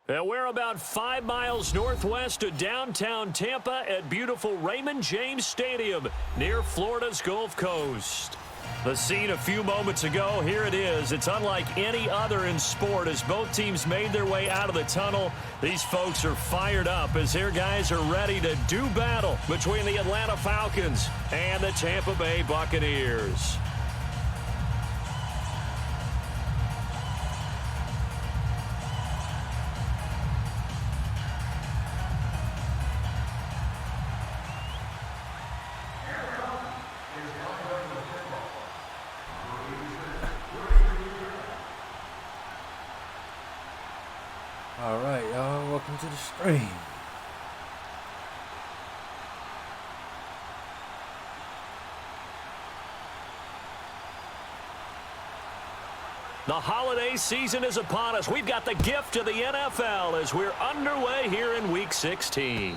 And we're about 5 miles northwest of downtown Tampa at beautiful Raymond James Stadium near Florida's Gulf Coast. The scene a few moments ago, here it is. It's unlike any other in sport as both teams made their way out of the tunnel. These folks are fired up as their guys are ready to do battle between the Atlanta Falcons and the Tampa Bay Buccaneers. All right, y'all, welcome to the stream. The holiday season is upon us. We've got the gift of the NFL as we're underway here in Week 16.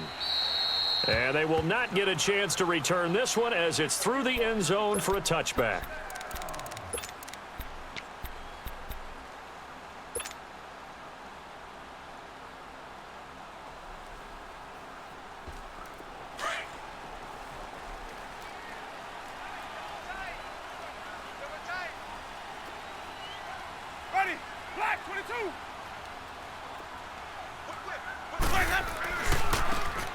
And they will not get a chance to return this one as it's through the end zone for a touchback.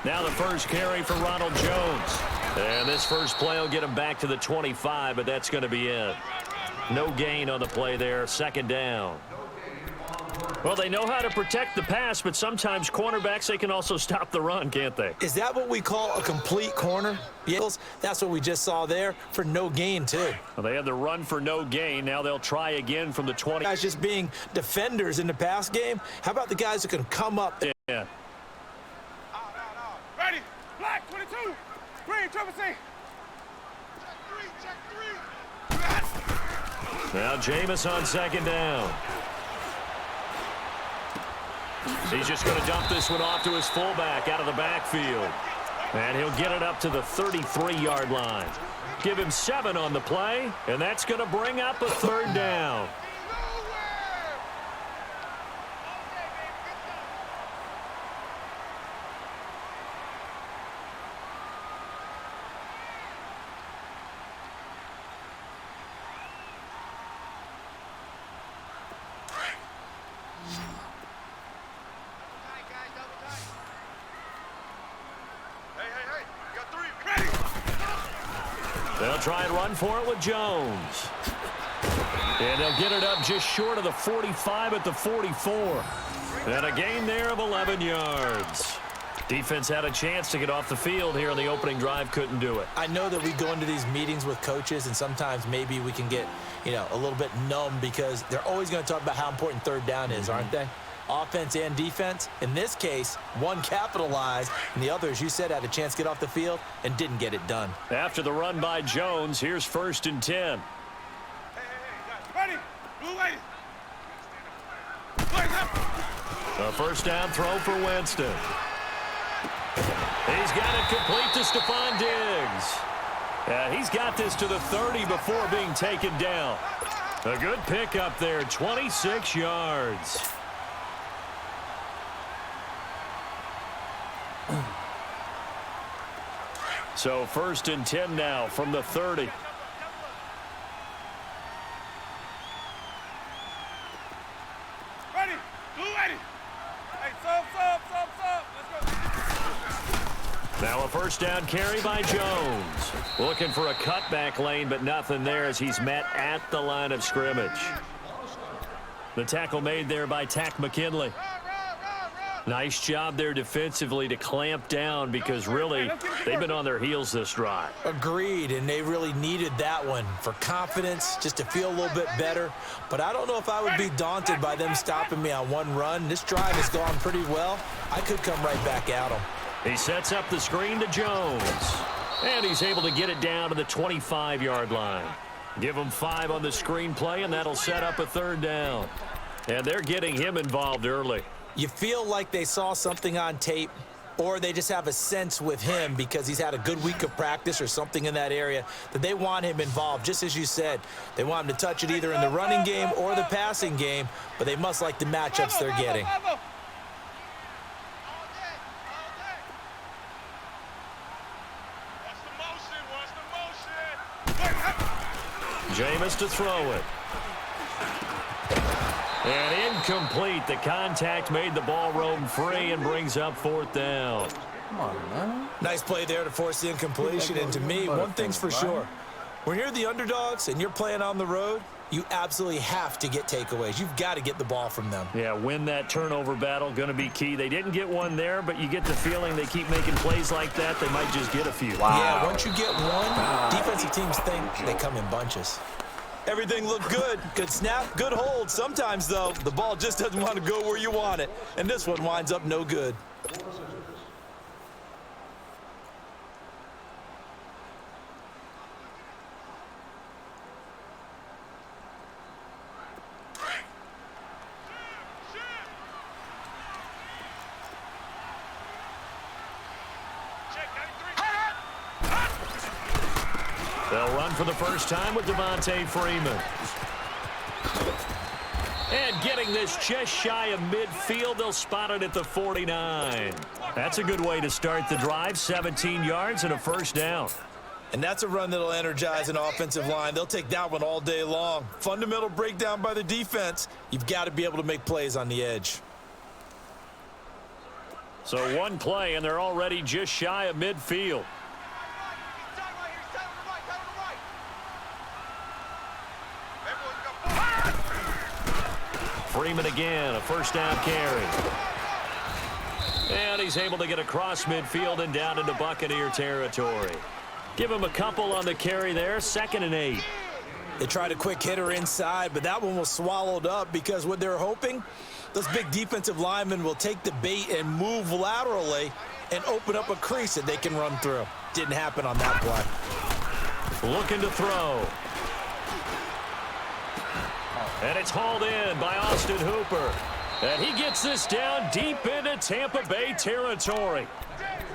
Now the first carry for Ronald Jones. And this first play will get him back to the 25, but that's going to be it. No gain on the play there, second down. Well, they know how to protect the pass, but sometimes cornerbacks, they can also stop the run, can't they? Is that what we call a complete corner? Yes, that's what we just saw there for no gain, too. Well, they had the run for no gain. Now they'll try again from the 20. Guys just being defenders in the pass game. How about the guys who can come up? Yeah. Ready, black, 22, green, triple C. Check three. Now Jameis on second down. He's just going to dump this one off to his fullback out of the backfield. And he'll get it up to the 33-yard line. Give him 7 on the play, and that's going to bring up a third down. They'll try and run for it with Jones. And they'll get it up just short of the 45 at the 44. And a gain there of 11 yards. Defense had a chance to get off the field here on the opening drive, couldn't do it. I know that we go into these meetings with coaches, and sometimes maybe we can get, a little bit numb because they're always going to talk about how important third down is, aren't they? Offense and defense. In this case, one capitalized, and the other, as you said, had a chance to get off the field and didn't get it done. After the run by Jones, here's 1st and 10. Hey, guys, ready? Blue lady. A first down throw for Winston. He's got it complete to Stephon Diggs. And he's got this to the 30 before being taken down. A good pickup there, 26 yards. So 1st and 10 now from the 30. Ready. Blue ready. Hey, sub. Let's go. Now a 1st down carry by Jones. Looking for a cutback lane, but nothing there as he's met at the line of scrimmage. The tackle made there by Tack McKinley. Nice job there defensively to clamp down because really they've been on their heels this drive. Agreed, and they really needed that one for confidence, just to feel a little bit better. But I don't know if I would be daunted by them stopping me on one run. This drive has gone pretty well. I could come right back at them. He sets up the screen to Jones. And he's able to get it down to the 25-yard line. Give him 5 on the screen play, and that'll set up a 3rd down. And they're getting him involved early. You feel like they saw something on tape, or they just have a sense with him because he's had a good week of practice or something in that area that they want him involved. Just as you said, they want him to touch it either in the running game or the passing game, but they must like the matchups they're getting. Jameis to throw it. And incomplete. The contact made the ball roam free and brings up 4th down. Come on, man. Nice play there to force the incompletion. And to me, one thing's for sure. When you're the underdogs and you're playing on the road, you absolutely have to get takeaways. You've got to get the ball from them. Yeah, win that turnover battle, going to be key. They didn't get one there, but you get the feeling they keep making plays like that, they might just get a few. Wow. Yeah, once you get one, defensive teams think they come in bunches. Everything looked good. Good snap, good hold. Sometimes, though, the ball just doesn't want to go where you want it. And this one winds up no good. They'll run for the first time with Devontae Freeman. And getting this just shy of midfield, they'll spot it at the 49. That's a good way to start the drive, 17 yards and a 1st down. And that's a run that'll energize an offensive line. They'll take that one all day long. Fundamental breakdown by the defense. You've got to be able to make plays on the edge. So one play, and they're already just shy of midfield. Freeman again, a 1st down carry. And he's able to get across midfield and down into Buccaneer territory. Give him a couple on the carry there, 2nd and 8. They tried a quick hitter inside, but that one was swallowed up because what they're hoping, those big defensive linemen will take the bait and move laterally and open up a crease that they can run through. Didn't happen on that play. Looking to throw. And it's hauled in by Austin Hooper. And he gets this down deep into Tampa Bay territory.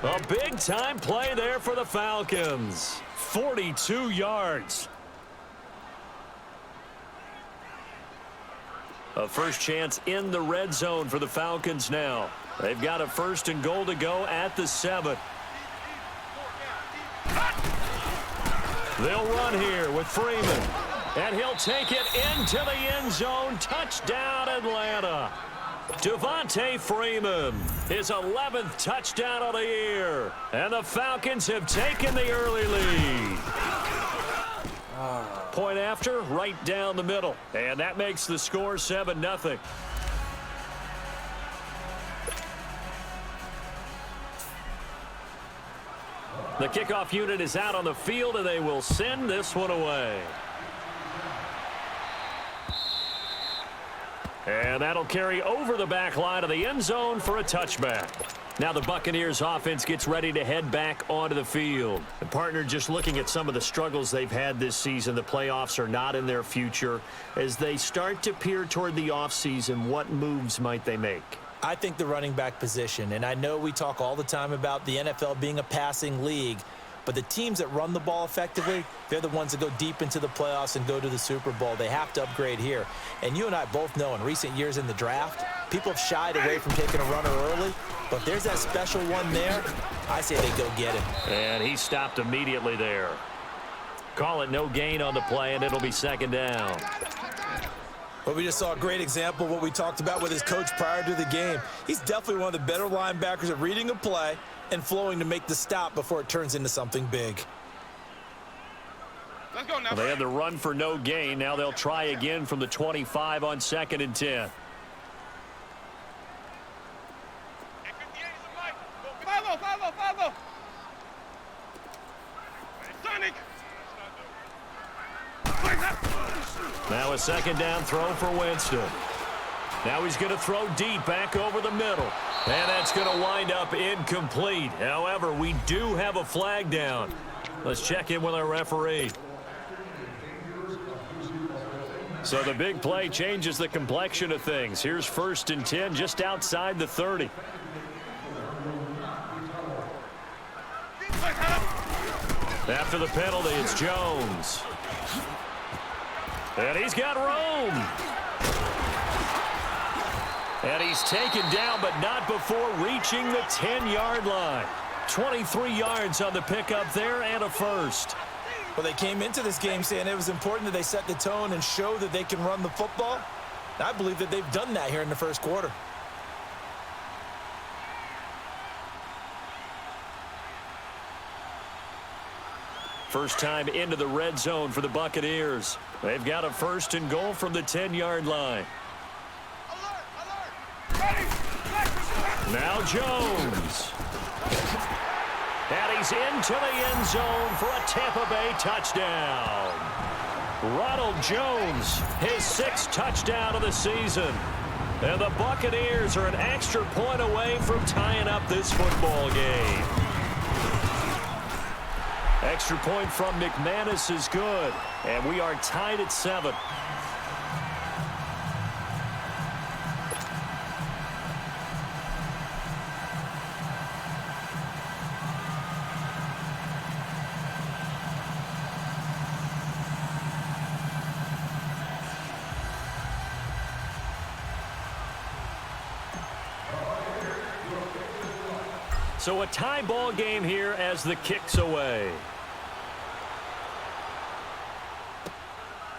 A big-time play there for the Falcons. 42 yards. A first chance in the red zone for the Falcons now. They've got a 1st and goal to go at the 7. They'll run here with Freeman. And he'll take it into the end zone. Touchdown, Atlanta. Devontae Freeman, his 11th touchdown of the year. And the Falcons have taken the early lead. Point after, right down the middle. And that makes the score 7-0. The kickoff unit is out on the field, and they will send this one away. And that'll carry over the back line of the end zone for a touchback. Now the Buccaneers offense gets ready to head back onto the field. And partner, just looking at some of the struggles they've had this season, the playoffs are not in their future. As they start to peer toward the offseason, what moves might they make? I think the running back position, and I know we talk all the time about the NFL being a passing league, But the teams that run the ball effectively, they're the ones that go deep into the playoffs and go to the Super Bowl. They have to upgrade here. And you and I both know in recent years in the draft, people have shied away from taking a runner early. But if there's that special one there, I say they go get him. And he stopped immediately there. Call it no gain on the play, and it'll be second down. Well, we just saw a great example of what we talked about with his coach prior to the game. He's definitely one of the better linebackers at reading a play and flowing to make the stop before it turns into something big. Let's go now. Well, they had the run for no gain. Now they'll try again from the 25 on 2nd and 10. Follow. Sonic. Now a second down throw for Winston. Now he's going to throw deep back over the middle. And that's going to wind up incomplete. However, we do have a flag down. Let's check in with our referee. So the big play changes the complexion of things. Here's 1st and 10 just outside the 30. After the penalty, it's Jones. And he's got room. And he's taken down, but not before reaching the 10-yard line. 23 yards on the pickup there and a first. Well, they came into this game saying it was important that they set the tone and show that they can run the football. I believe that they've done that here in the first quarter. First time into the red zone for the Buccaneers. They've got a 1st and goal from the 10-yard line. Now Jones. And he's into the end zone for a Tampa Bay touchdown. Ronald Jones, his 6th touchdown of the season. And the Buccaneers are an extra point away from tying up this football game. Extra point from McManus is good, and we are tied at 7. So a tie ball game here as the kick's away.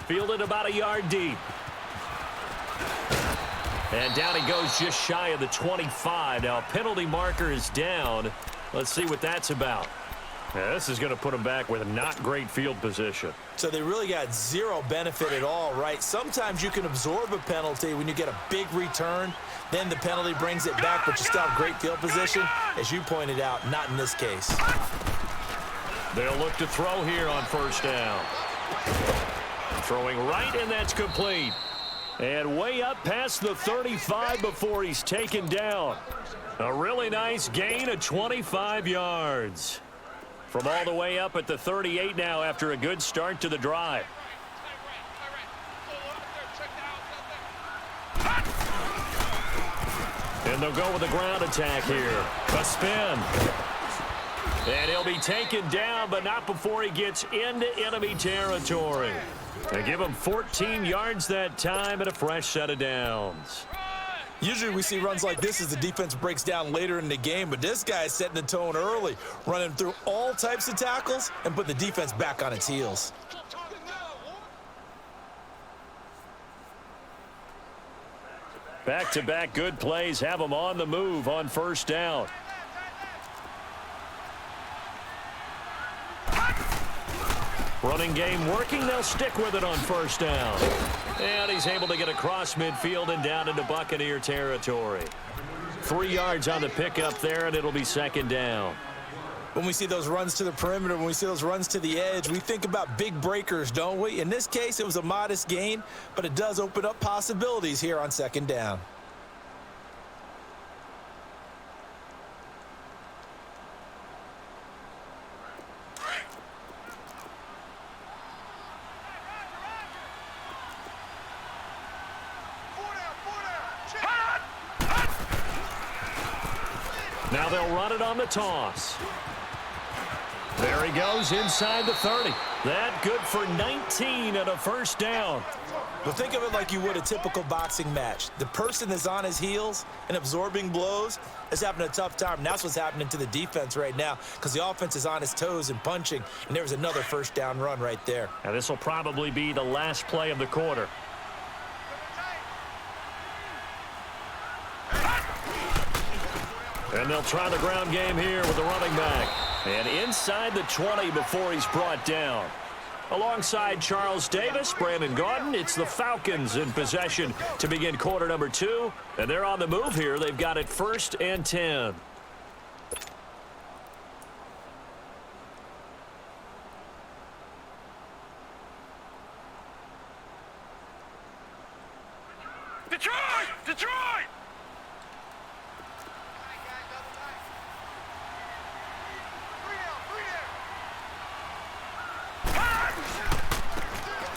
Fielded about a yard deep. And down he goes just shy of the 25. Now, penalty marker is down. Let's see what that's about. Yeah, this is going to put him back with a not great field position. So they really got zero benefit at all, right? Sometimes you can absorb a penalty when you get a big return. Then the penalty brings it back, but you still have great field position. As you pointed out, not in this case. They'll look to throw here on 1st down. Throwing right, and that's complete. And way up past the 35 before he's taken down. A really nice gain of 25 yards. From all the way up at the 38 now after a good start to the drive. And they'll go with a ground attack here. A spin. And he'll be taken down, but not before he gets into enemy territory. They give him 14 yards that time and a fresh set of downs. Usually we see runs like this as the defense breaks down later in the game, but this guy is setting the tone early, running through all types of tackles and put the defense back on its heels. Back-to-back good plays have him on the move on 1st down. Running game working. They'll stick with it on 1st down. And he's able to get across midfield and down into Buccaneer territory. 3 yards on the pickup there, and it'll be 2nd down. When we see those runs to the perimeter, when we see those runs to the edge, we think about big breakers, don't we? In this case, it was a modest gain, but it does open up possibilities here on 2nd down. Now they'll run it on the toss. There he goes inside the 30. That good for 19 and a first down. But think of it like you would a typical boxing match. The person that's on his heels and absorbing blows is having a tough time. And that's what's happening to the defense right now because the offense is on his toes and punching. And there's another first down run right there. Now this will probably be the last play of the quarter. And they'll try the ground game here with the running back. And inside the 20 before he's brought down. Alongside Charles Davis, Brandon Gaudin, it's the Falcons in possession to begin quarter number 2. And they're on the move here. They've got it 1st and 10. Detroit! Detroit!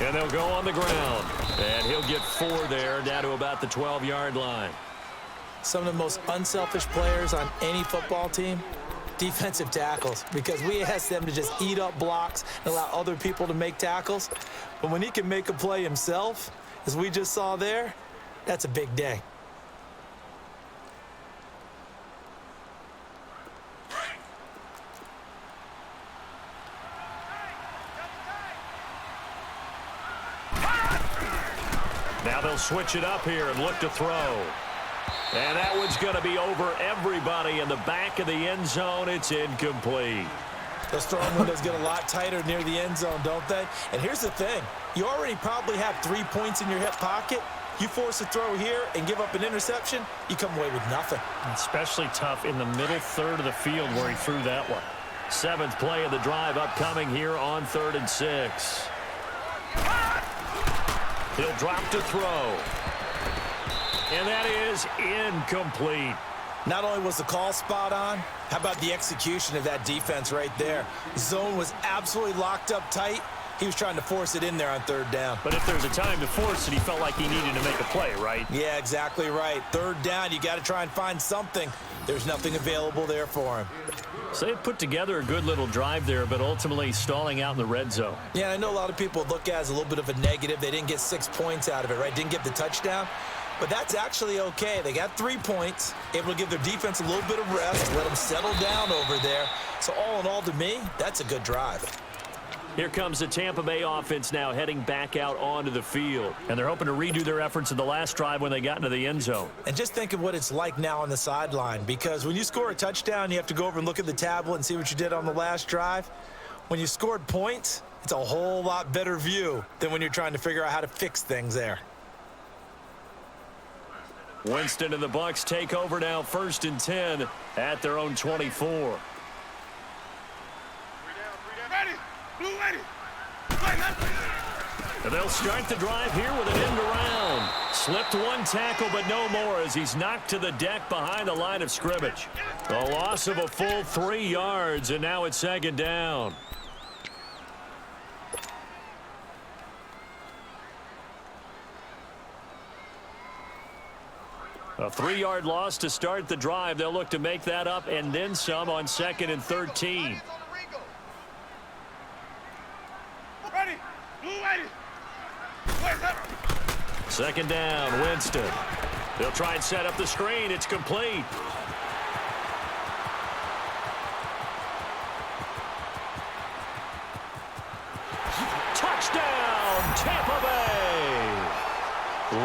And they'll go on the ground. And he'll get 4 there, down to about the 12-yard line. Some of the most unselfish players on any football team, defensive tackles, because we ask them to just eat up blocks and allow other people to make tackles. But when he can make a play himself, as we just saw there, that's a big day. Now they'll switch it up here and look to throw. And that one's going to be over everybody in the back of the end zone. It's incomplete. Those throwing windows get a lot tighter near the end zone, don't they? And here's the thing. You already probably have 3 points in your hip pocket. You force a throw here and give up an interception, you come away with nothing. Especially tough in the middle third of the field where he threw that one. 7th play of the drive upcoming here on 3rd and 6. He'll drop to throw. And that is incomplete. Not only was the call spot on, how about the execution of that defense right there? Zone was absolutely locked up tight. He was trying to force it in there on 3rd down. But if there's a time to force it, he felt like he needed to make a play, right? Yeah, exactly right. 3rd down, you got to try and find something. There's nothing available there for him. So they put together a good little drive there, but ultimately stalling out in the red zone. Yeah, I know a lot of people look at it as a little bit of a negative. They didn't get 6 points out of it, right? Didn't get the touchdown. But that's actually okay. They got 3 points, able to give their defense a little bit of rest, let them settle down over there. So all in all, to me, that's a good drive. Here comes the Tampa Bay offense now heading back out onto the field. And they're hoping to redo their efforts in the last drive when they got into the end zone. And just think of what it's like now on the sideline, because when you score a touchdown, you have to go over and look at the tablet and see what you did on the last drive. When you scored points, it's a whole lot better view than when you're trying to figure out how to fix things there. Winston and the Bucs take over now 1st and 10 at their own 24. Ready! Blue ready! And they'll start the drive here with an end around. Slipped one tackle, but no more as he's knocked to the deck behind the line of scrimmage. A loss of a full 3 yards, and now it's 2nd down. A 3-yard loss to start the drive. They'll look to make that up and then some on 2nd and 13. Ready! Blue ready! 2nd down, Winston. They'll try and set up the screen. It's complete. Touchdown, Tampa Bay!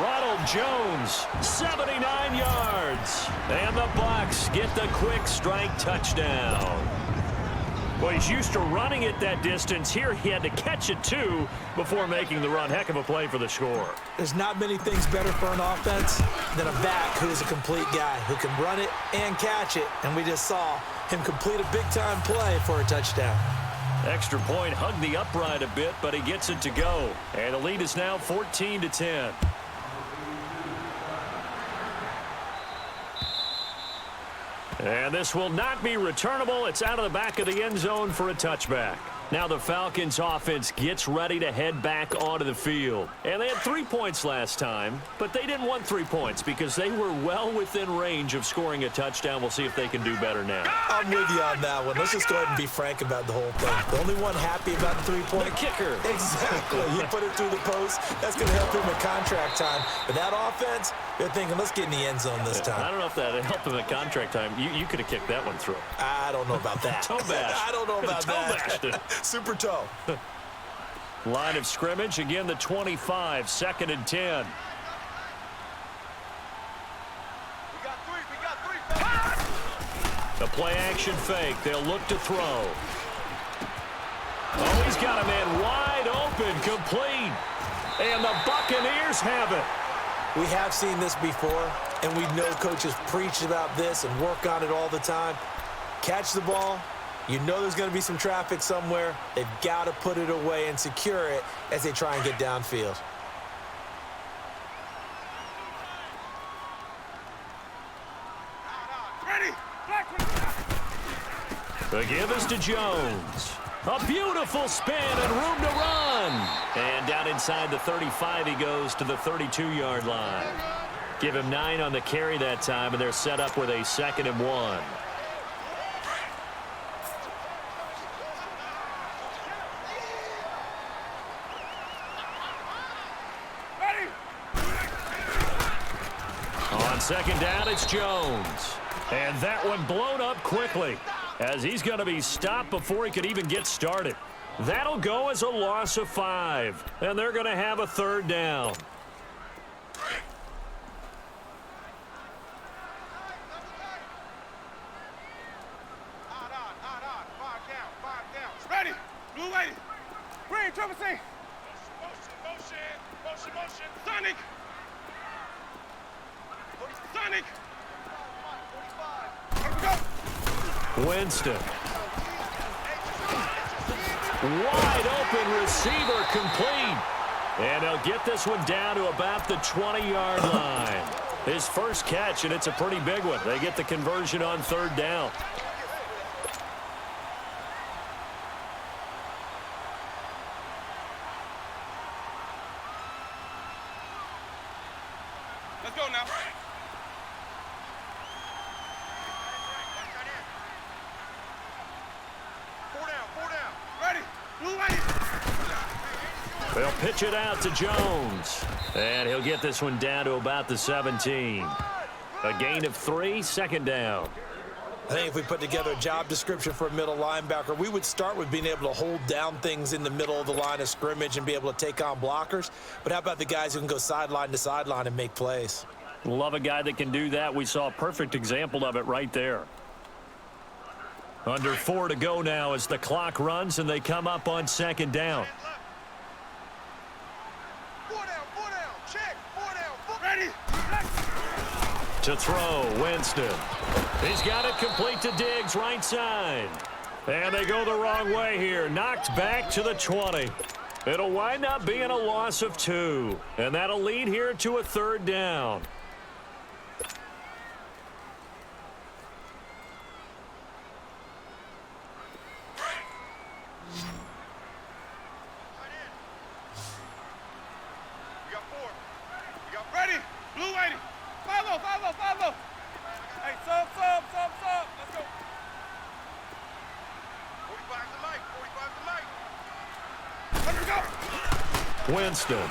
Ronald Jones, 79 yards. And the Bucs get the quick strike touchdown. Well, he's used to running it that distance. Here he had to catch it, too, before making the run. Heck of a play for the score. There's not many things better for an offense than a back who is a complete guy who can run it and catch it. And we just saw him complete a big-time play for a touchdown. Extra point, hugged the upright a bit, but he gets it to go. And the lead is now 14-10. And this will not be returnable. It's out of the back of the end zone for a touchback. Now the Falcons offense gets ready to head back onto the field. And they had 3 points last time, but they didn't want 3 points because they were well within range of scoring a touchdown. We'll see if they can do better now. I'm with you on that one. Let's just go ahead and be frank about the whole thing. The only one happy about the 3-point. The kicker. Exactly. You put it through the post. That's going to help him at contract time. But that offense, they're thinking, let's get in the end zone this time. I don't know if that helped him at contract time. You could have kicked that one through. I don't know about that. Toe bash. I don't know about Toe bashed it. Super toe. Line of scrimmage, again the 25, 2nd and 10. The play action fake. They'll look to throw. Oh, he's got a man wide open, complete. And the Buccaneers have it. We have seen this before, and we know coaches preach about this and work on it all the time. Catch the ball. You know there's going to be some traffic somewhere. They've got to put it away and secure it as they try and get downfield. Ready. The give is to Jones. A beautiful spin and room to run. And down inside the 35 he goes to the 32-yard line. Give him 9 on the carry that time, and they're set up with a 2nd and 1. On 2nd down, it's Jones. And that one blown up quickly as he's going to be stopped before he could even get started. That'll go as a loss of 5. And they're going to have a 3rd down. Ready. Blue lady. Green, triple C. Motion. Sonic. Sonic. Here we go. Winston. Wide open receiver complete. And they'll get this one down to about the 20-yard line. His first catch, and it's a pretty big one. They get the conversion on 3rd down. Let's go now. Four down. Ready. Blue lady. They'll pitch it out to Jones. And he'll get this one down to about the 17. A gain of 3, 2nd down. I think if we put together a job description for a middle linebacker, we would start with being able to hold down things in the middle of the line of scrimmage and be able to take on blockers. But how about the guys who can go sideline to sideline and make plays? Love a guy that can do that. We saw a perfect example of it right there. Under 4 to go now as the clock runs and they come up on 2nd down. Four down. Check. 4 down. Ready. To throw, Winston. He's got it complete to Diggs, right side. And they go the wrong way here. Knocked back to the 20. It'll wind up being a loss of 2. And that'll lead here to a 3rd down. We got 4. We got ready. Blue lady. 5-0. Hey, sub. Let's go. 45 the light. Let her go. Winston.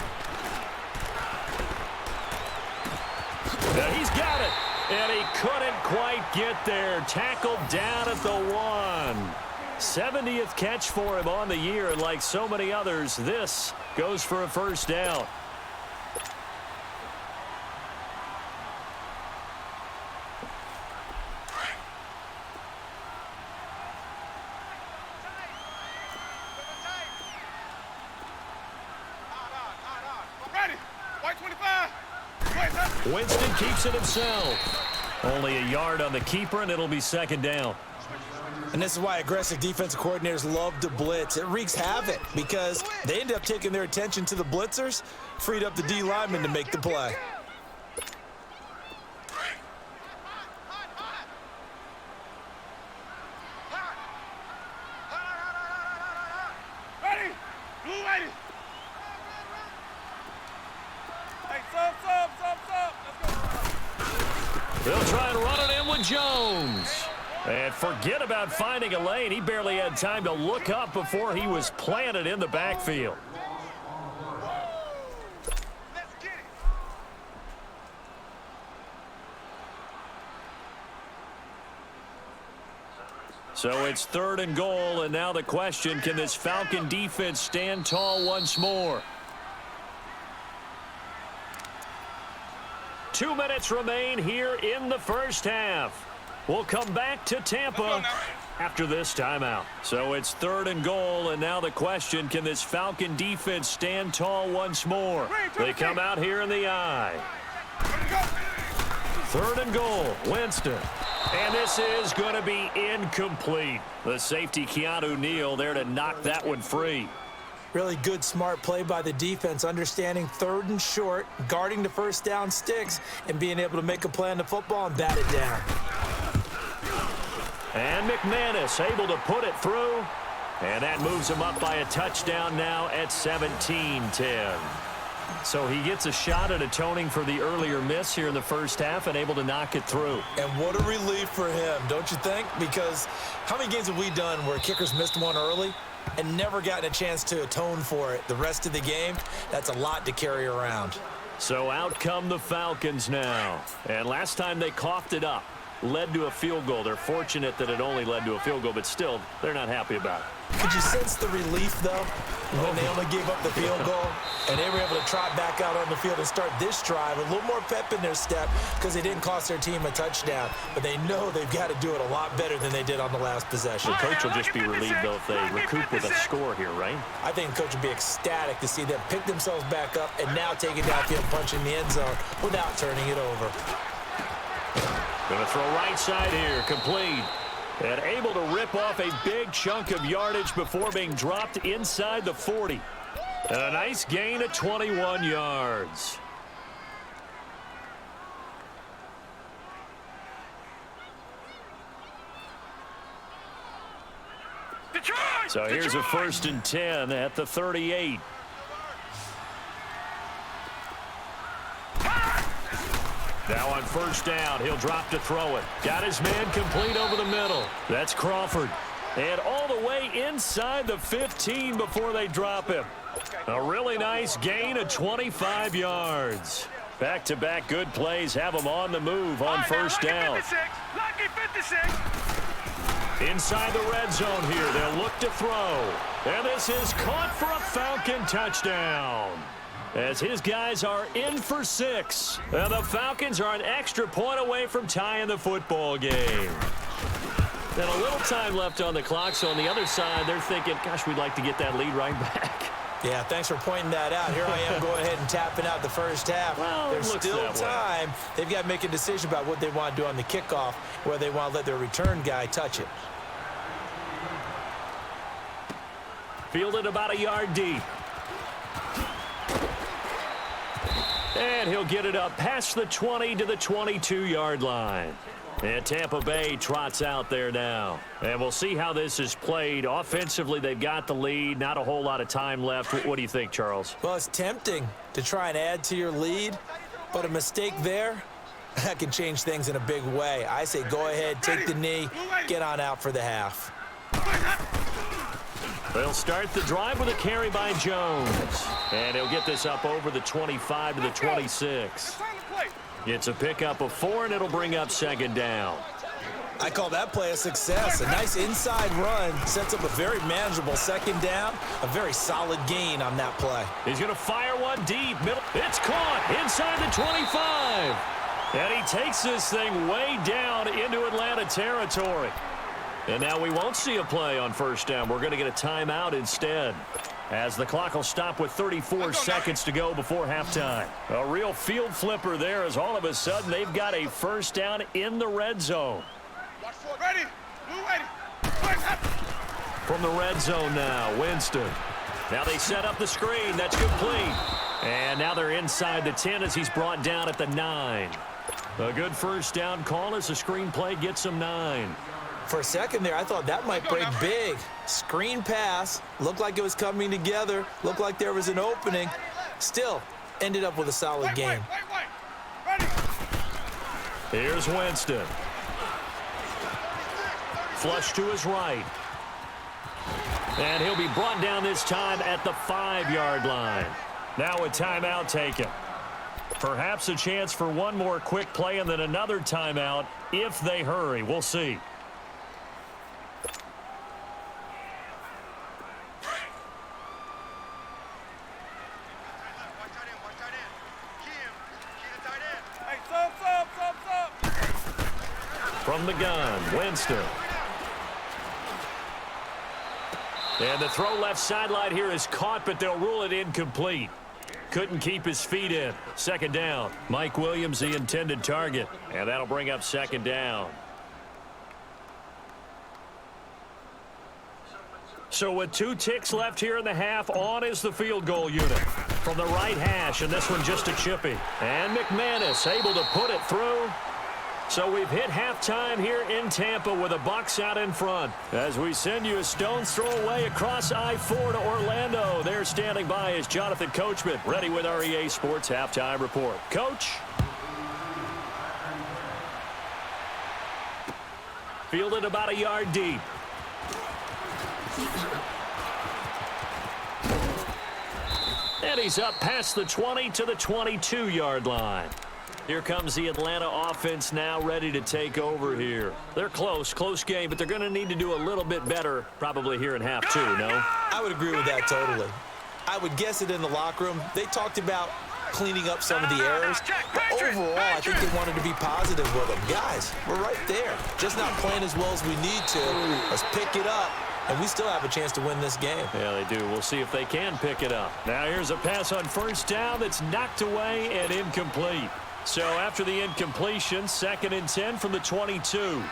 Now he's got it. And he couldn't quite get there. Tackled down at the 1. 70th catch for him on the year. And like so many others, this goes for a 1st down. Ready. White 25. Winston keeps it himself. Only a yard on the keeper, and it'll be 2nd down. And this is why aggressive defensive coordinators love to blitz. It wreaks havoc because they end up taking their attention to the blitzers, freed up the D lineman to make the play. They'll try and run it in with Jones. And forget about finding a lane. He barely had time to look up before he was planted in the backfield. So it's 3rd and goal, and now the question, can this Falcon defense stand tall once more? 2 minutes remain here in the first half. We'll come back to Tampa after this timeout. So it's 3rd and goal, and now the question, can this Falcon defense stand tall once more? They come out here in the eye. 3rd and goal, Winston. And this is going to be incomplete. The safety, Keanu Neal, there to knock that one free. Really good, smart play by the defense, understanding 3rd and short, guarding the first down sticks, and being able to make a play on the football and bat it down. And McManus able to put it through. And that moves him up by a touchdown now at 17-10. So he gets a shot at atoning for the earlier miss here in the first half and able to knock it through. And what a relief for him, don't you think? Because how many games have we done where kickers missed one early and never gotten a chance to atone for it the rest of the game? That's a lot to carry around. So out come the Falcons now. And last time they coughed it up, led to a field goal. They're fortunate that it only led to a field goal, but still, they're not happy about it. Could you sense the relief, though, when they only gave up the field goal and they were able to trot back out on the field and start this drive a little more pep in their step because they didn't cost their team a touchdown, but they know they've got to do it a lot better than they did on the last possession. The coach will just be relieved, though, if they recoup with a score here, right? I think the coach would be ecstatic to see them pick themselves back up and now take it downfield, punching the end zone without turning it over. Going to throw right side here, complete. And able to rip off a big chunk of yardage before being dropped inside the 40. And a nice gain of 21 yards. Detroit! So here's a 1st and 10 at the 38. Now on 1st down, he'll drop to throw it. Got his man complete over the middle. That's Crawford. And all the way inside the 15 before they drop him. A really nice gain of 25 yards. Back-to-back good plays have them on the move on 1st down. Lucky 56. Inside the red zone here, they'll look to throw. And this is caught for a Falcon touchdown. As his guys are in for 6. And the Falcons are an extra point away from tying the football game. And a little time left on the clock, so on the other side, they're thinking, gosh, we'd like to get that lead right back. Yeah, thanks for pointing that out. Here I am going ahead and tapping out the first half. Well, there's still time. They've got to make a decision about what they want to do on the kickoff, whether they want to let their return guy touch it. Fielded about a yard deep. And he'll get it up past the 20 to the 22-yard line. And Tampa Bay trots out there now. And we'll see how this is played. Offensively, they've got the lead. Not a whole lot of time left. What do you think, Charles? Well, it's tempting to try and add to your lead, but a mistake there, that can change things in a big way. I say go ahead, take the knee, get on out for the half. They'll start the drive with a carry by Jones. And he'll get this up over the 25 to the 26. Gets a pickup of 4, and it'll bring up 2nd down. I call that play a success. A nice inside run sets up a very manageable 2nd down. A very solid gain on that play. He's going to fire one deep. Middle. It's caught inside the 25. And he takes this thing way down into Atlanta territory. And now we won't see a play on 1st down. We're going to get a timeout instead, as the clock will stop with 34 seconds to go before halftime. A real field flipper there, as all of a sudden they've got a 1st down in the red zone. Ready? From the red zone now, Winston. Now they set up the screen. That's complete. And now they're inside the 10 as he's brought down at the 9. A good 1st down call as the screen play gets him 9. For a second there, I thought that might break big. Screen pass, looked like it was coming together, looked like there was an opening. Still, ended up with a solid game. Here's Winston. Flush to his right. And he'll be brought down this time at the 5-yard line. Now a timeout taken. Perhaps a chance for one more quick play and then another timeout if they hurry. We'll see. From the gun, Winston. And the throw left sideline here is caught, but they'll rule it incomplete. Couldn't keep his feet in. Second down. Mike Williams, the intended target. And that'll bring up second down. So with 2 ticks left here in the half, on is the field goal unit. From the right hash, and this one just a chippy. And McManus able to put it through. So we've hit halftime here in Tampa with the Bucs out in front. As we send you a stone's throw away across I-4 to Orlando. There standing by is Jonathan Coachman, ready with our EA Sports Halftime Report. Coach. Fielded about a yard deep. And he's up past the 20 to the 22-yard line. Here comes the Atlanta offense now ready to take over here. They're close game, but they're going to need to do a little bit better probably here in half 2, no? I would agree with that totally. I would guess it in the locker room. They talked about cleaning up some of the errors, but overall, I think they wanted to be positive with them. Guys, we're right there. Just not playing as well as we need to. Let's pick it up, and we still have a chance to win this game. Yeah, they do. We'll see if they can pick it up. Now here's a pass on first down that's knocked away and incomplete. So after the incompletion, 2nd and 10 from the 22.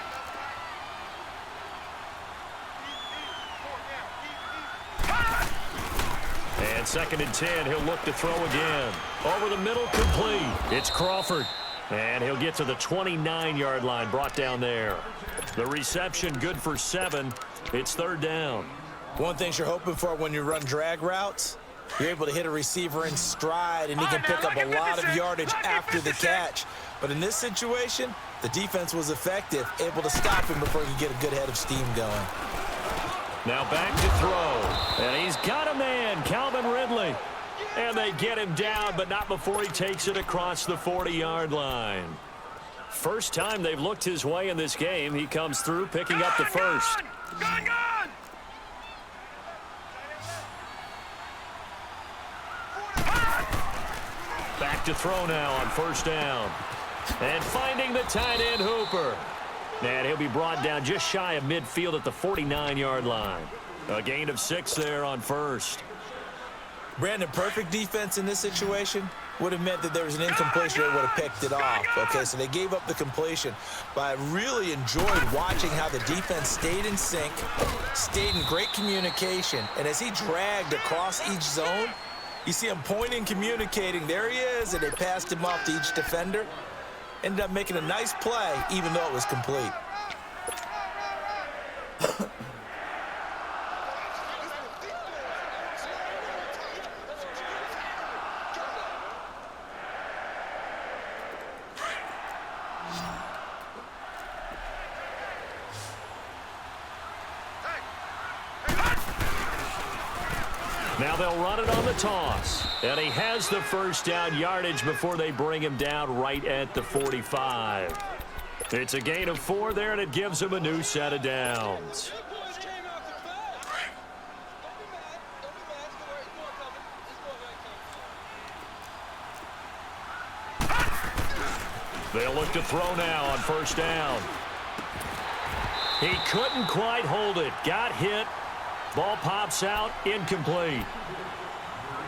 And 2nd and 10, he'll look to throw again. Over the middle, complete. It's Crawford. And he'll get to the 29-yard line, brought down there. The reception good for 7. It's 3rd down. One thing you're hoping for when you run drag routes, you're able to hit a receiver in stride, and he can pick up a lot of yardage after the catch. But in this situation, the defense was effective, able to stop him before he could get a good head of steam going. Now back to throw. And he's got a man, Calvin Ridley. And they get him down, but not before he takes it across the 40-yard line. First time they've looked his way in this game. He comes through, picking up the first. Gone! Back to throw now on first down. And finding the tight end, Hooper. And he'll be brought down just shy of midfield at the 49-yard line. A gain of 6 there on first. Brandon, perfect defense in this situation would have meant that there was an incompletion. They would have picked it off. Okay, so they gave up the completion. But I really enjoyed watching how the defense stayed in sync, stayed in great communication. And as he dragged across each zone, you see him pointing, communicating. There he is, and they passed him off to each defender. Ended up making a nice play, even though it was complete. Now they'll run it on the toss. And he has the first down yardage before they bring him down right at the 45. It's a gain of 4 there, and it gives him a new set of downs. They'll look to throw now on first down. He couldn't quite hold it. Got hit. Ball pops out, incomplete.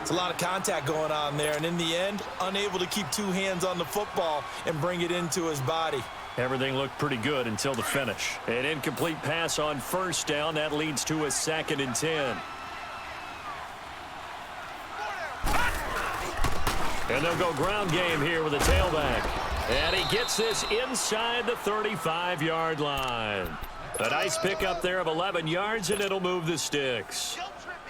It's a lot of contact going on there, and in the end, unable to keep 2 hands on the football and bring it into his body. Everything looked pretty good until the finish. An incomplete pass on first down. That leads to a 2nd and 10. And they'll go ground game here with a tailback. And he gets this inside the 35-yard line. A nice pickup there of 11 yards, and it'll move the sticks.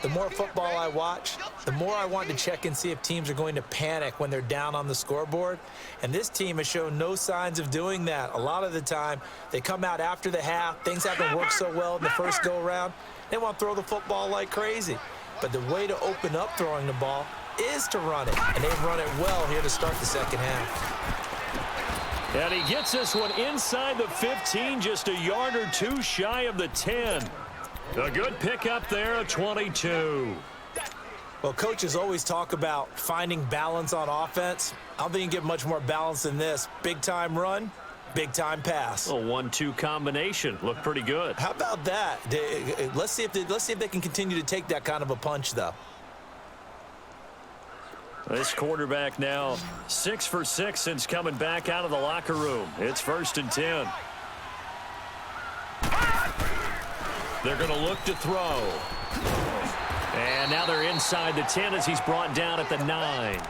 the more football I watch, the more I want to check and see if teams are going to panic when they're down on the scoreboard. And this team has shown no signs of doing that. A lot of the time, they come out after the half. Things haven't worked so well in the first go-around. They want to throw the football like crazy. But the way to open up throwing the ball is to run it. And they've run it well here to start the second half. And he gets this one inside the 15, just a yard or two shy of the 10. A good pickup there, a 22. Well, coaches always talk about finding balance on offense. I don't think you can get much more balance than this. Big-time run, big-time pass. A 1-2 combination. Looked pretty good. How about that? Let's see if they can continue to take that kind of a punch, though. This quarterback now 6 for 6 since coming back out of the locker room. It's 1st and 10. They're going to look to throw. And now they're inside the 10 as he's brought down at the 9.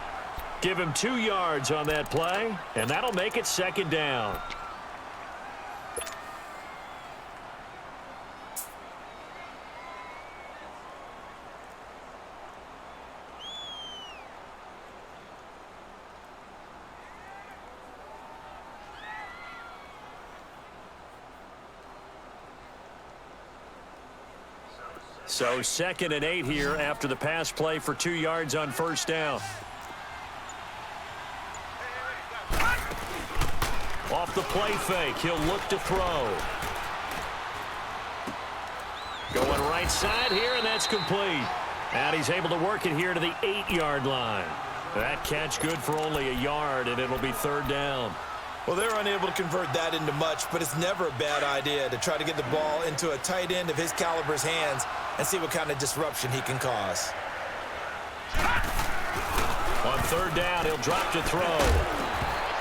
Give him 2 yards on that play, and that'll make it 2nd down. So 2nd and 8 here after the pass play for 2 yards on 1st down. Off the play fake, he'll look to throw. Going right side here, and that's complete. And he's able to work it here to the 8-yard line. That catch good for only a yard, and it'll be 3rd down. Well, they're unable to convert that into much, but it's never a bad idea to try to get the ball into a tight end of his caliber's hands and see what kind of disruption he can cause. On 3rd down, he'll drop to throw.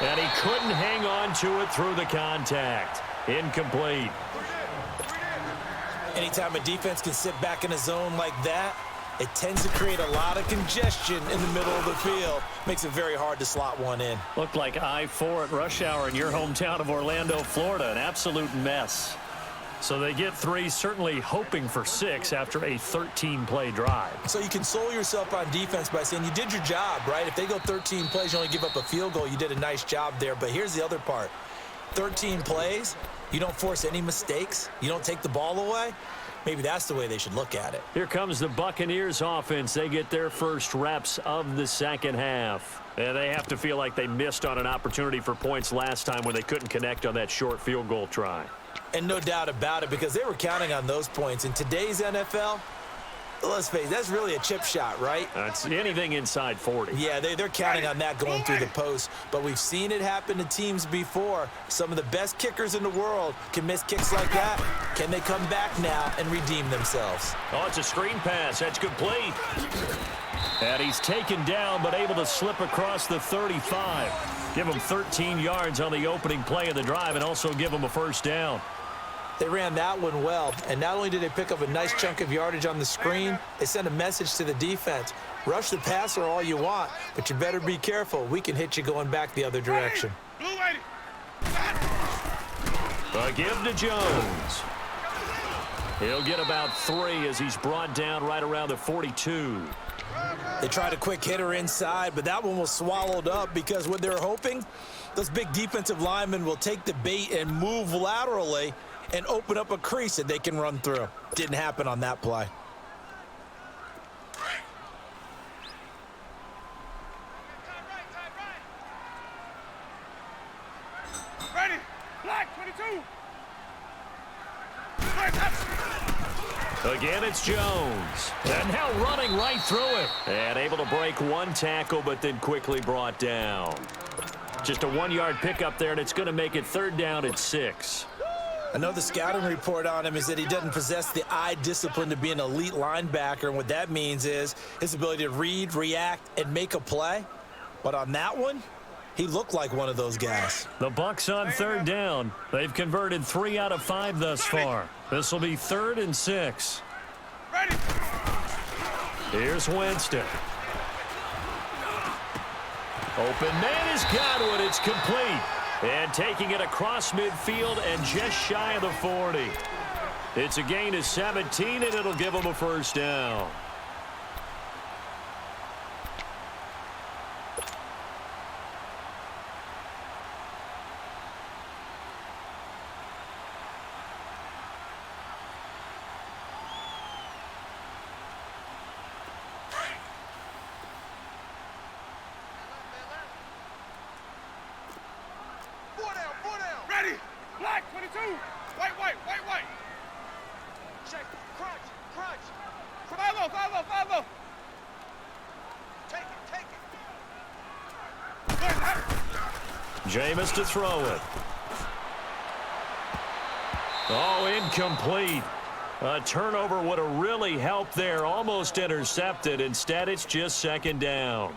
And he couldn't hang on to it through the contact. Incomplete. Anytime a defense can sit back in a zone like that, it tends to create a lot of congestion in the middle of the field. Makes it very hard to slot one in. Looked like I-4 at rush hour in your hometown of Orlando, Florida. An absolute mess. So they get 3, certainly hoping for 6 after a 13-play drive. So you console yourself on defense by saying you did your job, right? If they go 13 plays, you only give up a field goal, you did a nice job there. But here's the other part. 13 plays, you don't force any mistakes, you don't take the ball away. Maybe that's the way they should look at it. Here comes the Buccaneers offense. They get their first reps of the second half. And they have to feel like they missed on an opportunity for points last time when they couldn't connect on that short field goal try. And no doubt about it, because they were counting on those points. In today's NFL, let's face it, that's really a chip shot, right? That's anything inside 40. Yeah, they're counting on that going through the post. But we've seen it happen to teams before. Some of the best kickers in the world can miss kicks like that. Can they come back now and redeem themselves? Oh, it's a screen pass. That's complete. And he's taken down, but able to slip across the 35. Give him 13 yards on the opening play of the drive and also give him a 1st down. They ran that one well, and not only did they pick up a nice chunk of yardage on the screen, they sent a message to the defense. Rush the passer all you want, but you better be careful. We can hit you going back the other direction. A give to Jones. He'll get about 3 as he's brought down right around the 42. They tried a quick hitter inside, but that one was swallowed up because what they're hoping, those big defensive linemen will take the bait and move laterally and open up a crease that they can run through. Didn't happen on that play. Ready, black, 22. Again, it's Jones. And now running right through it. And able to break one tackle, but then quickly brought down. Just a 1-yard pickup there, and it's going to make it 3rd down at 6. Another scouting report on him is that he doesn't possess the eye discipline to be an elite linebacker, and what that means is his ability to read, react, and make a play. But on that one, he looked like one of those guys. The Bucs on 3rd down. They've converted 3 out of 5 thus far. This will be 3rd and 6. Ready. Here's Winston. Open man is Godwin. It's complete. And taking it across midfield and just shy of the 40. It's a gain of 17, and it'll give him a 1st down. Black, 22. White, white, white, white. Check, crunch, crunch. Follow, follow, follow. Take it, take it. Jameis to throw it. Oh, incomplete. A turnover would have really helped there. Almost intercepted. Instead, it's just second down.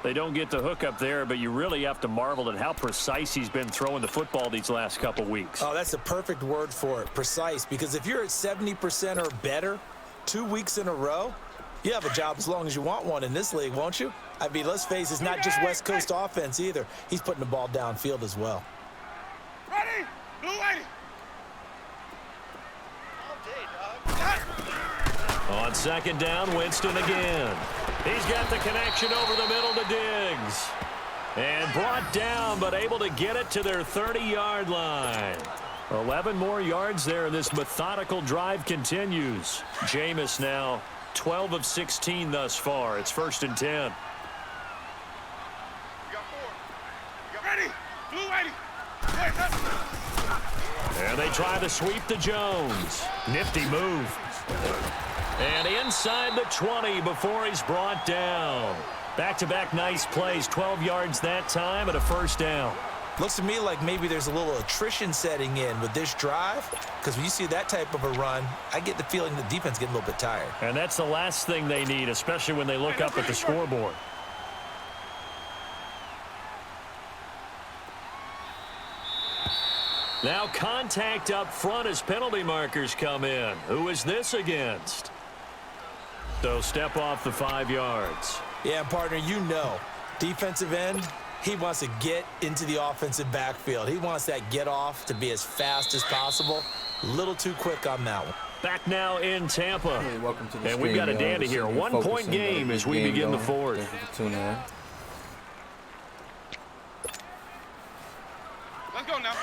They don't get the hook up there, but you really have to marvel at how precise he's been throwing the football these last couple weeks. Oh, that's the perfect word for it, precise, because if you're at 70% or better 2 weeks in a row, you have a job as long as you want one in this league, won't you? I mean, let's face it, it's not just West Coast offense either. He's putting the ball downfield as well. Ready? Blue 80. All day, dog. On second down, Winston again. He's got the connection over the middle to Diggs. And brought down, but able to get it to their 30-yard line. 11 more yards there, and this methodical drive continues. Jameis now 12 of 16 thus far. It's 1st and 10. You got 4. You got ready? Blue 80. And they try to sweep to Jones. Nifty move. And inside the 20 before he's brought down. Back-to-back nice plays, 12 yards that time and a 1st down. Looks to me like maybe there's a little attrition setting in with this drive, because when you see that type of a run, I get the feeling the defense getting a little bit tired. And that's the last thing they need, especially when they look up at the scoreboard. Now contact up front as penalty markers come in. Who is this against? So step off the 5 yards. Yeah, partner, you know, defensive end, he wants to get into the offensive backfield. He wants that get off to be as fast as possible. A little too quick on that one. Back now in Tampa. Hey, welcome to the and we've got a dandy here. 1 point game as we begin the 4th. Thank you for tuning in. Let's go now.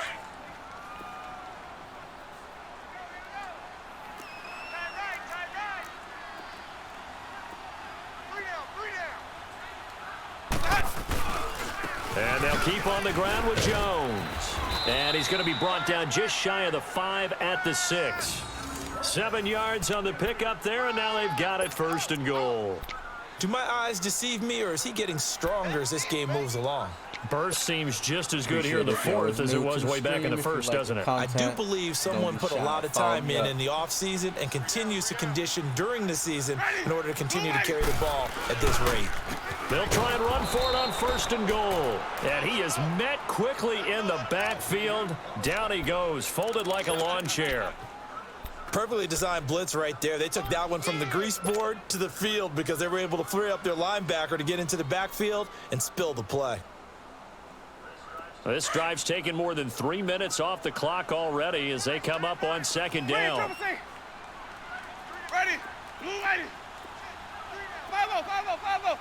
And they'll keep on the ground with Jones. And he's going to be brought down just shy of the 5 at the 6. 7 yards on the pickup there, and now they've got it 1st and goal. Do my eyes deceive me, or is he getting stronger as this game moves along? Burst seems just as good here in the 4th as it was way back in the 1st, doesn't it? I do believe someone put a lot of time in the offseason and continues to condition during the season in order to continue to carry the ball at this rate. They'll try and run for it on 1st and goal. And he is met quickly in the backfield. Down he goes, folded like a lawn chair. Perfectly designed blitz right there. They took that one from the grease board to the field because they were able to free up their linebacker to get into the backfield and spill the play. This drive's taken more than 3 minutes off the clock already as they come up on 2nd down. Ready? Blue 80. Follow, follow, follow.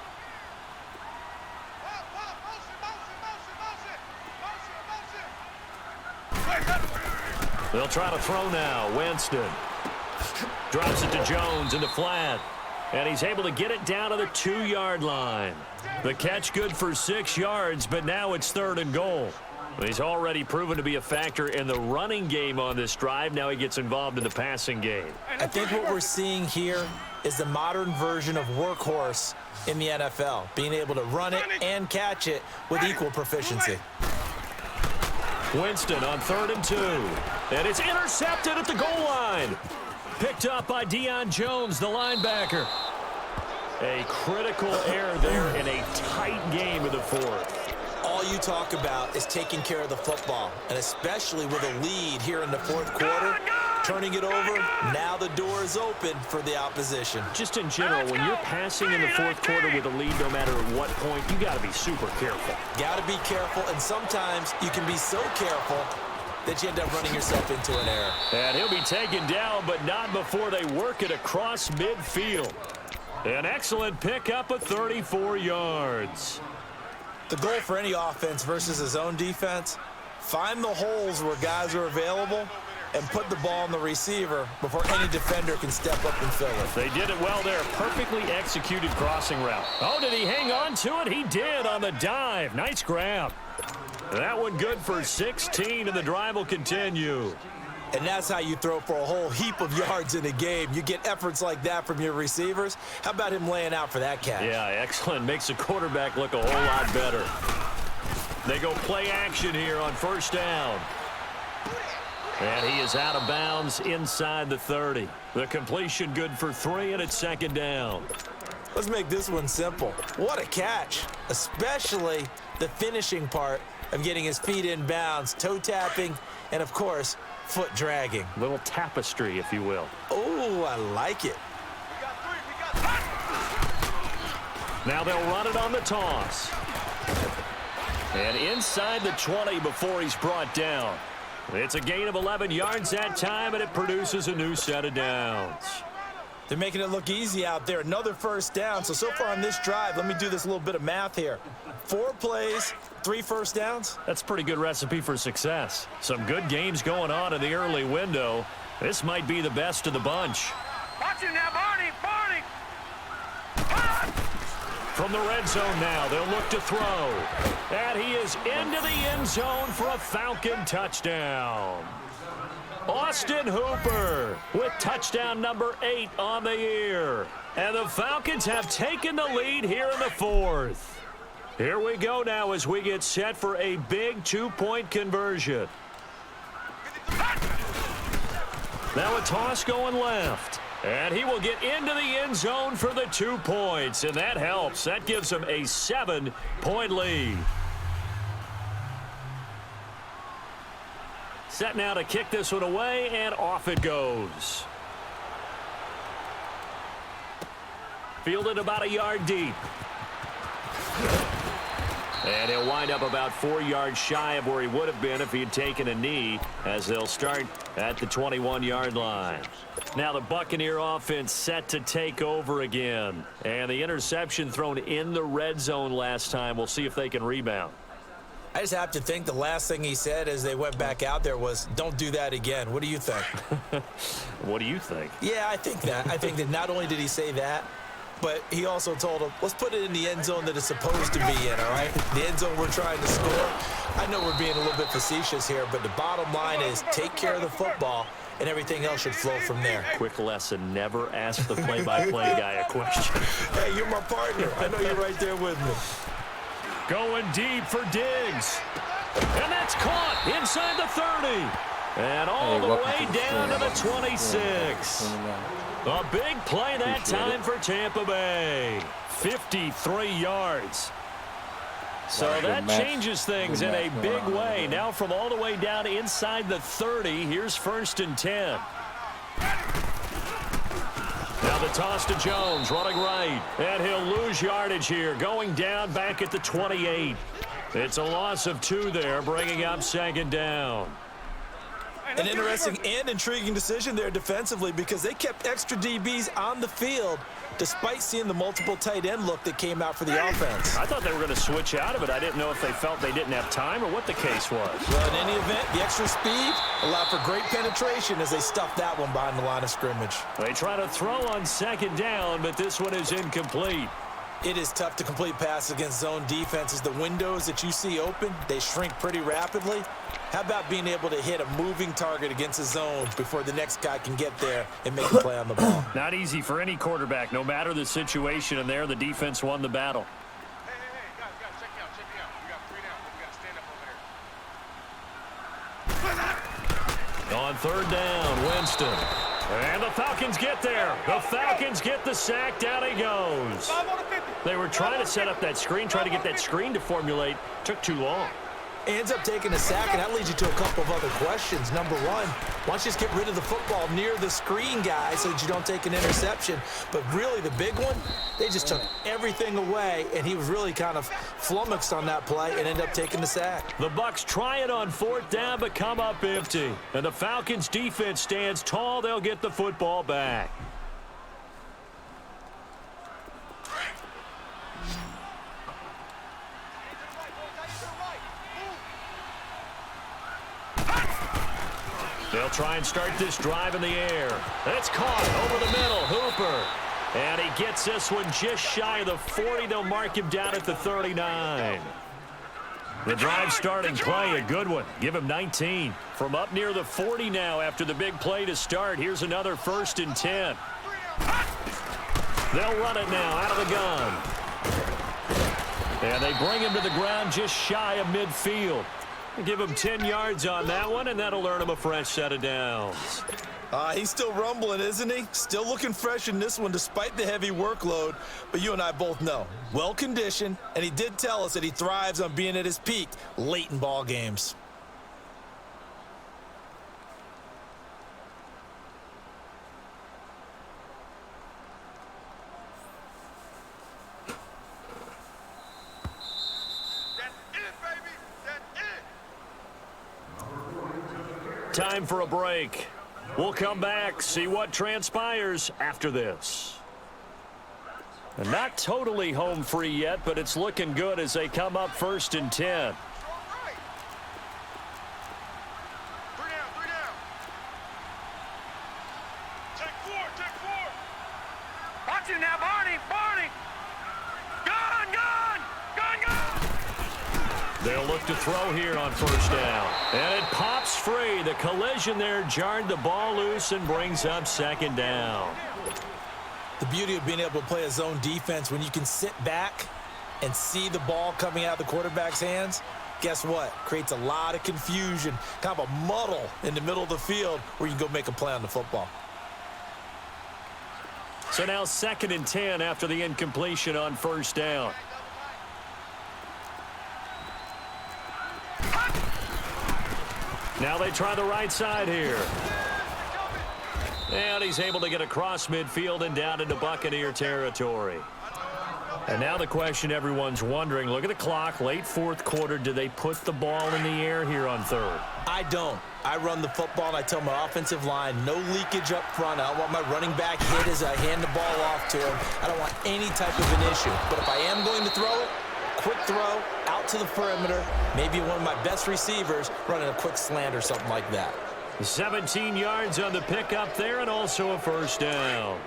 They'll try to throw now. Winston drops it to Jones in the flat. And he's able to get it down to the 2-yard line. The catch good for 6 yards, but now it's 3rd and goal. He's already proven to be a factor in the running game on this drive. Now he gets involved in the passing game. I think what we're seeing here is the modern version of workhorse in the NFL, being able to run it and catch it with equal proficiency. Winston on 3rd and 2. And it's intercepted at the goal line. Picked up by Deion Jones, the linebacker. A critical error there in a tight game of the 4th. All you talk about is taking care of the football, and especially with a lead here in the 4th quarter, turning it over, now the door is open for the opposition. Just in general, when you're passing in the 4th quarter with a lead, no matter at what point, you got to be super careful. Got to be careful, and sometimes you can be so careful that you end up running yourself into an error. And he'll be taken down, but not before they work it across midfield. An excellent pickup of 34 yards. The goal for any offense versus his own defense, find the holes where guys are available and put the ball on the receiver before any defender can step up and fill it. They did it well there. Perfectly executed crossing route. Oh, did he hang on to it? He did on the dive. Nice grab. That one good for 16, and the drive will continue. And that's how you throw for a whole heap of yards in a game. You get efforts like that from your receivers. How about him laying out for that catch? Yeah, excellent. Makes the quarterback look a whole lot better. They go play action here on first down. And he is out of bounds inside the 30. The completion good for 3, and it's second down. Let's make this one simple. What a catch, especially the finishing part of getting his feet in bounds, toe tapping, and of course, foot dragging. Little tapestry, if you will. Oh, I like it. Now they'll run it on the toss. And inside the 20 before he's brought down. It's a gain of 11 yards that time, and it produces a new set of downs. They're making it look easy out there. Another first down. So far on this drive, let me do this little bit of math here. 4 plays, 3 first downs. That's a pretty good recipe for success. Some good games going on in the early window. This might be the best of the bunch. Watch it now, Barney! Barney! From the red zone now, they'll look to throw. And he is into the end zone for a Falcon touchdown. Austin Hooper with touchdown number 8 on the year. And the Falcons have taken the lead here in the 4th. Here we go now as we get set for a big 2-point conversion. Now a toss going left. And he will get into the end zone for the 2 points. And that helps. That gives him a 7-point lead. Set now to kick this one away, and off it goes. Fielded about a yard deep. And he'll wind up about 4 yards shy of where he would have been if he had taken a knee, as they'll start at the 21-yard line. Now the Buccaneer offense set to take over again. And the interception thrown in the red zone last time. We'll see if they can rebound. I just have to think the last thing he said as they went back out there was, don't do that again. What do you think? What do you think? Yeah, I think that. I think that not only did he say that, but he also told him, let's put it in the end zone that it's supposed to be in, all right? The end zone we're trying to score. I know we're being a little bit facetious here, but the bottom line is take care of the football, and everything else should flow from there. Quick lesson, never ask the play-by-play guy a question. Hey, you're my partner. I know you're right there with me. Going deep for Diggs. And that's caught inside the 30. And all the way down to the 26. A big play that time for Tampa Bay. 53 yards. So that changes things in a big way. Now from all the way down inside the 30, here's 1st and 10. Now the toss to Jones, running right. And he'll lose yardage here, going down back at the 28. It's a loss of 2 there, bringing up 2nd down. An interesting and intriguing decision there defensively because they kept extra DBs on the field despite seeing the multiple tight end look that came out for the offense. I thought they were going to switch out of it. I didn't know if they felt they didn't have time or what the case was. Well, in any event, the extra speed allowed for great penetration as they stuffed that one behind the line of scrimmage. They try to throw on 2nd down, but this one is incomplete. It is tough to complete passes against zone defenses. The windows that you see open, they shrink pretty rapidly. How about being able to hit a moving target against a zone before the next guy can get there and make a play on the ball? Not easy for any quarterback, no matter the situation, and there the defense won the battle. Hey, guys, check me out. We got 3 down. We got to stand up over there. On 3rd down, Winston. And the Falcons get there. The Falcons get the sack. Down he goes. 5 on the 50. They were trying to set up that screen, trying to get that screen to formulate. Took too long. Ends up taking a sack, and that leads you to a couple of other questions. Number one, why don't you just get rid of the football near the screen guy so that you don't take an interception? But really, the big one, they just took everything away, and he was really kind of flummoxed on that play and ended up taking the sack. The Bucs try it on 4th down, but come up empty. And the Falcons' defense stands tall. They'll get the football back. They'll try and start this drive in the air. It's caught over the middle. Hooper. And he gets this one just shy of the 40. They'll mark him down at the 39. The drive starting play, a good one. Give him 19. From up near the 40 now after the big play to start. Here's another 1st and 10. They'll run it now out of the gun. And they bring him to the ground just shy of midfield. Give him 10 yards on that one, and that'll earn him a fresh set of downs. He's still rumbling, isn't he? Still looking fresh in this one despite the heavy workload. But you and I both know, well-conditioned, and he did tell us that he thrives on being at his peak late in ball games. Time for a break. We'll come back, see what transpires after this. And not totally home free yet, but it's looking good as they come up 1st and 10. Watch it now, Barney! They'll look to throw here on 1st down. And it pops free. The collision there jarred the ball loose and brings up 2nd down. The beauty of being able to play a zone defense when you can sit back and see the ball coming out of the quarterback's hands, guess what? Creates a lot of confusion, kind of a muddle in the middle of the field where you can go make a play on the football. So now 2nd and 10 after the incompletion on 1st down. Now they try the right side here. And he's able to get across midfield and down into Buccaneer territory. And now the question everyone's wondering, look at the clock, late 4th quarter, do they put the ball in the air here on 3rd? I don't. I run the football, and I tell my offensive line, no leakage up front. I don't want my running back hit as I hand the ball off to him. I don't want any type of an issue. But if I am going to throw it, quick throw, out to the perimeter, maybe one of my best receivers running a quick slant or something like that. 17 yards on the pickup there and also a 1st down.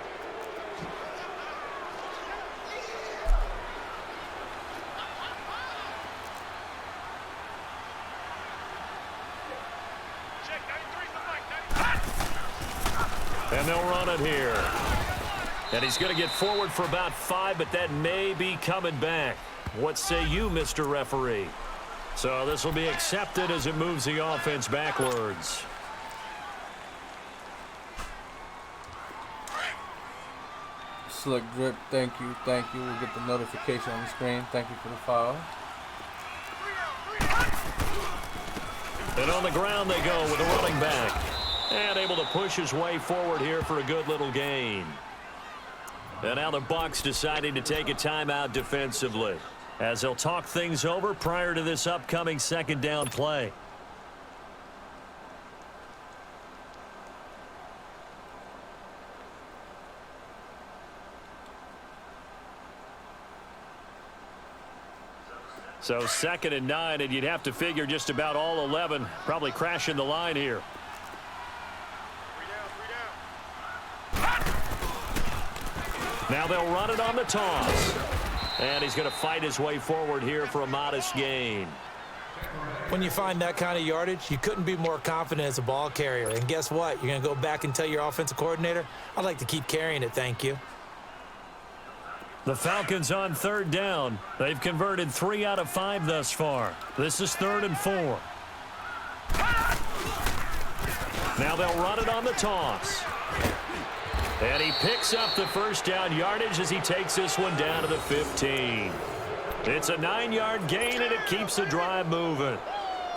And they'll run it here. And he's going to get forward for about 5, but that may be coming back. What say you, Mr. Referee? So this will be accepted as it moves the offense backwards. Slick drip, thank you. We'll get the notification on the screen. Thank you for the foul. And on the ground they go with a running back. And able to push his way forward here for a good little gain. And now the Bucs deciding to take a timeout defensively, as they'll talk things over prior to this upcoming 2nd down play. So 2nd and 9, and you'd have to figure just about all 11 probably crashing the line here. Now they'll run it on the toss. And he's going to fight his way forward here for a modest gain. When you find that kind of yardage, you couldn't be more confident as a ball carrier. And guess what? You're going to go back and tell your offensive coordinator, I'd like to keep carrying it, thank you. The Falcons on 3rd down. They've converted 3 out of 5 thus far. This is 3rd and 4. Now they'll run it on the toss. And he picks up the 1st down yardage as he takes this one down to the 15. It's a 9-yard gain, and it keeps the drive moving.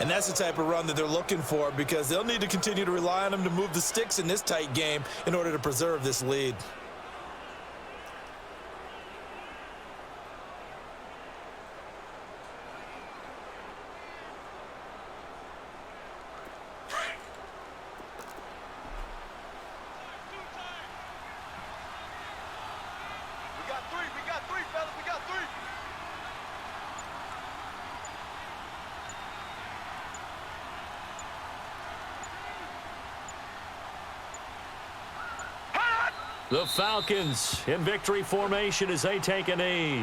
And that's the type of run that they're looking for, because they'll need to continue to rely on him to move the sticks in this tight game in order to preserve this lead. The Falcons in victory formation as they take a knee.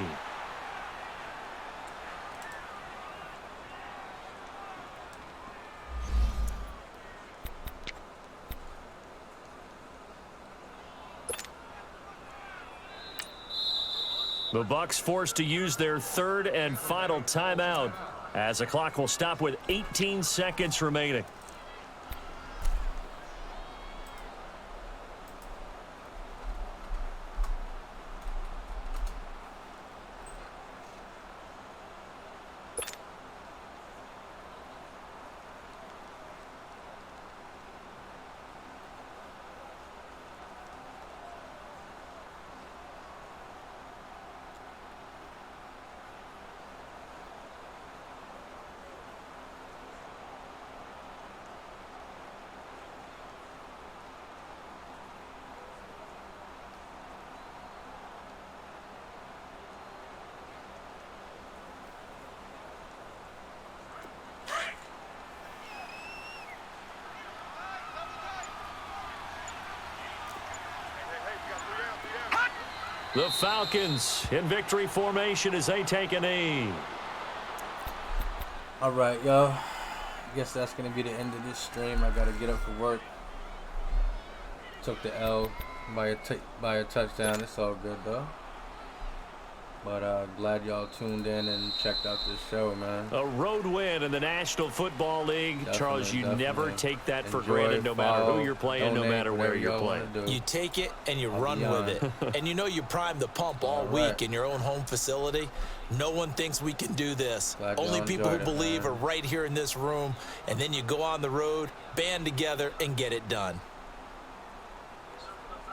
The Bucs forced to use their third and final timeout as the clock will stop with 18 seconds remaining. The Falcons in victory formation as they take a knee. All right, y'all. I guess that's going to be the end of this stream. I got to get up for work. Took the L by a touchdown. It's all good, though. But glad y'all tuned in and checked out this show, man. A road win in the National Football League. Definitely, Charles, you never take that for Enjoy, granted, no matter follow, who you're playing, no donate, matter where whatever you're y'all playing. wanna do. You take it and you run with it. And you know you prime the pump all right. week in your own home facility. No one thinks we can do this. Glad Only y'all people who enjoyed it, believe man. are right here in this room. And then you go on the road, band together, and get it done.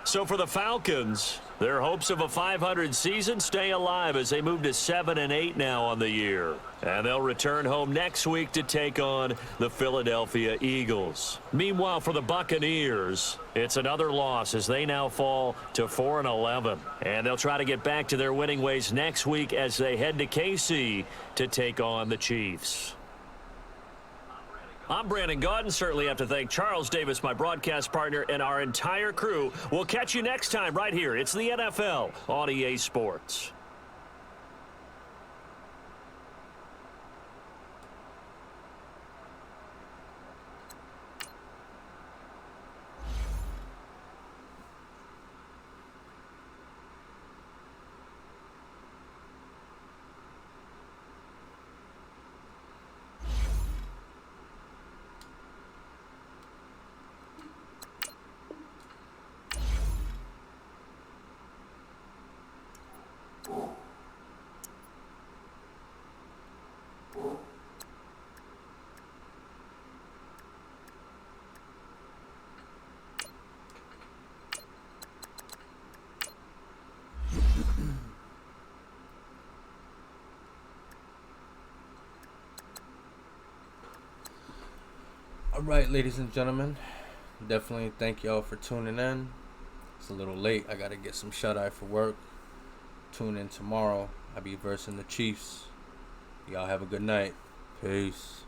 So for the Falcons, their hopes of a 500 season stay alive as they move to 7-8 now on the year. And they'll return home next week to take on the Philadelphia Eagles. Meanwhile, for the Buccaneers, it's another loss as they now fall to 4-11. And they'll try to get back to their winning ways next week as they head to KC to take on the Chiefs. I'm Brandon Gaudin. Certainly have to thank Charles Davis, my broadcast partner, and our entire crew. We'll catch you next time right here. It's the NFL on EA Sports. All right, ladies and gentlemen, definitely thank y'all for tuning in. It's a little late. I got to get some shut-eye for work. Tune in tomorrow. I'll be versing the Chiefs. Y'all have a good night. Peace.